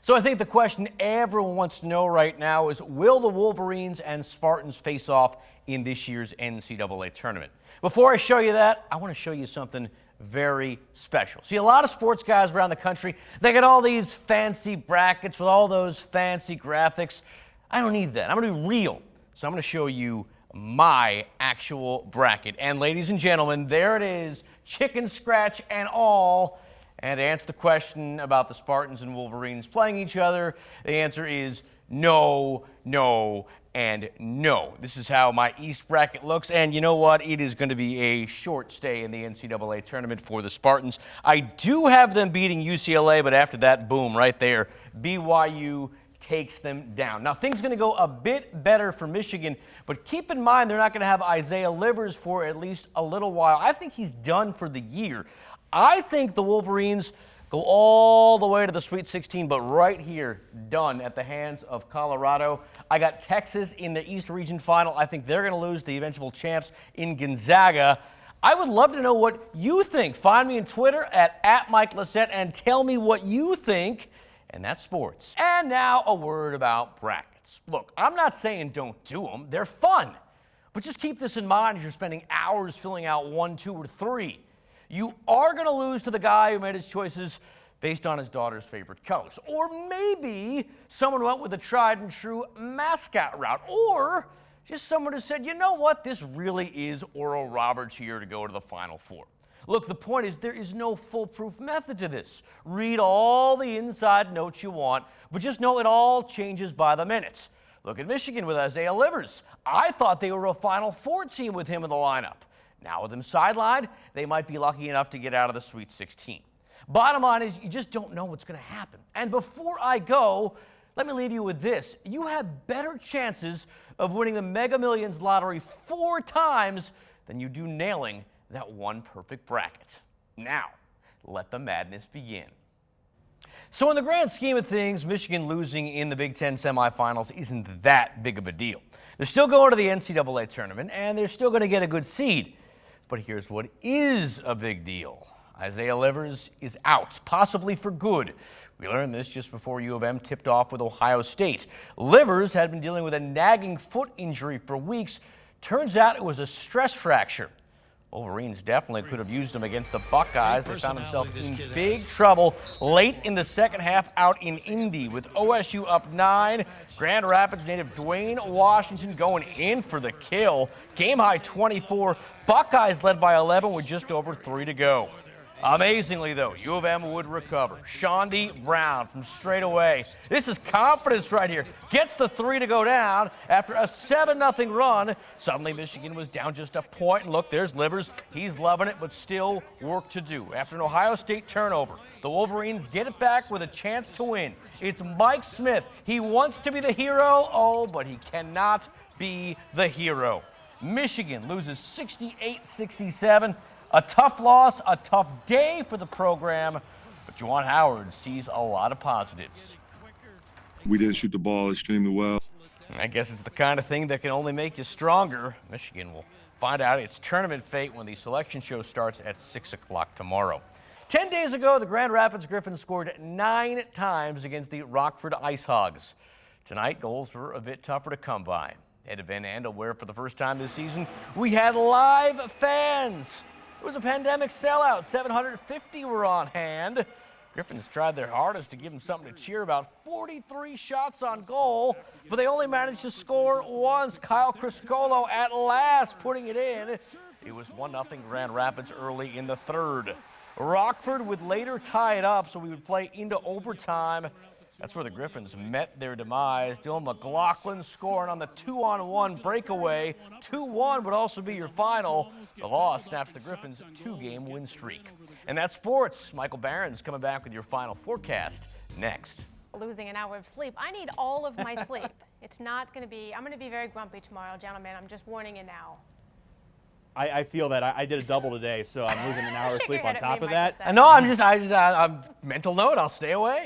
So I think the question everyone wants to know right now is, will the Wolverines and Spartans face off in this year's NCAA tournament? Before I show you that, I want to show you something very special. See, a lot of sports guys around the country, they get all these fancy brackets with all those fancy graphics. I don't need that. I'm going to be real. So I'm going to show you my actual bracket. And ladies and gentlemen, there it is, chicken scratch and all. And to answer the question about the Spartans and Wolverines playing each other, the answer is no, no, and no. This is how my East bracket looks, and you know what? It is going to be a short stay in the NCAA tournament for the Spartans. I do have them beating UCLA, but after that, boom, right there, BYU takes them down. Now, things are going to go a bit better for Michigan, but keep in mind they're not going to have Isaiah Livers for at least a little while. I think he's done for the year. I think the Wolverines go all the way to the Sweet 16, but right here, done at the hands of Colorado. I got Texas in the East Region Final. I think they're going to lose to the eventual champs in Gonzaga. I would love to know what you think. Find me on Twitter at Mike Lissette and tell me what you think. And that's sports. And now a word about brackets. Look, I'm not saying don't do them. They're fun. But just keep this in mind as you're spending hours filling out 1, 2, or 3. You are going to lose to the guy who made his choices based on his daughter's favorite colors. Or maybe someone went with the tried and true mascot route. Or just someone who said, you know what, this really is Oral Roberts here to go to the Final Four. Look, the point is there is no foolproof method to this. Read all the inside notes you want, but just know it all changes by the minutes. Look at Michigan with Isaiah Livers. I thought they were a Final Four team with him in the lineup. Now with him sidelined, they might be lucky enough to get out of the Sweet 16. Bottom line is you just don't know what's going to happen. And before I go, let me leave you with this. You have better chances of winning the Mega Millions lottery 4 times than you do nailing that one perfect bracket. Now, let the madness begin. So in the grand scheme of things, Michigan losing in the Big Ten semifinals isn't that big of a deal. They're still going to the NCAA tournament, and they're still going to get a good seed. But here's what is a big deal. Isaiah Livers is out, possibly for good. We learned this just before U of M tipped off with Ohio State. Livers had been dealing with a nagging foot injury for weeks. Turns out it was a stress fracture. Wolverines definitely could have used him against the Buckeyes. They found themselves in big trouble late in the second half out in Indy with OSU up 9. Grand Rapids native Dwayne Washington going in for the kill. Game high 24. Buckeyes led by 11 with just over 3 to go. Amazingly, though, U of M would recover. Shawnee Brown from straight away. This is confidence right here. Gets the 3 to go down after a 7-0 run. Suddenly, Michigan was down just a point. And look, there's Livers. He's loving it, but still work to do. After an Ohio State turnover, the Wolverines get it back with a chance to win. It's Mike Smith. He wants to be the hero. Oh, but he cannot be the hero. Michigan loses 68-67. A tough loss, a tough day for the program, but Juwan Howard sees a lot of positives. We didn't shoot the ball extremely well. I guess it's the kind of thing that can only make you stronger. Michigan will find out its tournament fate when the selection show starts at 6 o'clock tomorrow. 10 days ago, the Grand Rapids Griffins scored 9 times against the Rockford Ice Hogs. Tonight, goals were a bit tougher to come by. Ed Van Andel, where for the first time this season, we had live fans. It was a pandemic sellout. 750 were on hand. Griffins tried their hardest to give them something to cheer about. 43 shots on goal, but they only managed to score once. Kyle Criscolo at last putting it in. It was 1-0 Grand Rapids early in the third. Rockford would later tie it up, so we would play into overtime. That's where the Griffins met their demise. Dylan McLaughlin scoring on the 2-on-1 breakaway. 2-1 would also be your final. The loss snaps the Griffins' 2-game win streak. And that's sports. Michael Barron's coming back with your final forecast next. Losing an hour of sleep. I need all of my sleep. It's not going to be, I'm going to be very grumpy tomorrow, gentlemen. I'm just warning you now. I feel that I did a double today, so I'm losing an hour of sleep on top of that. No, I'm mental note. I'll stay away.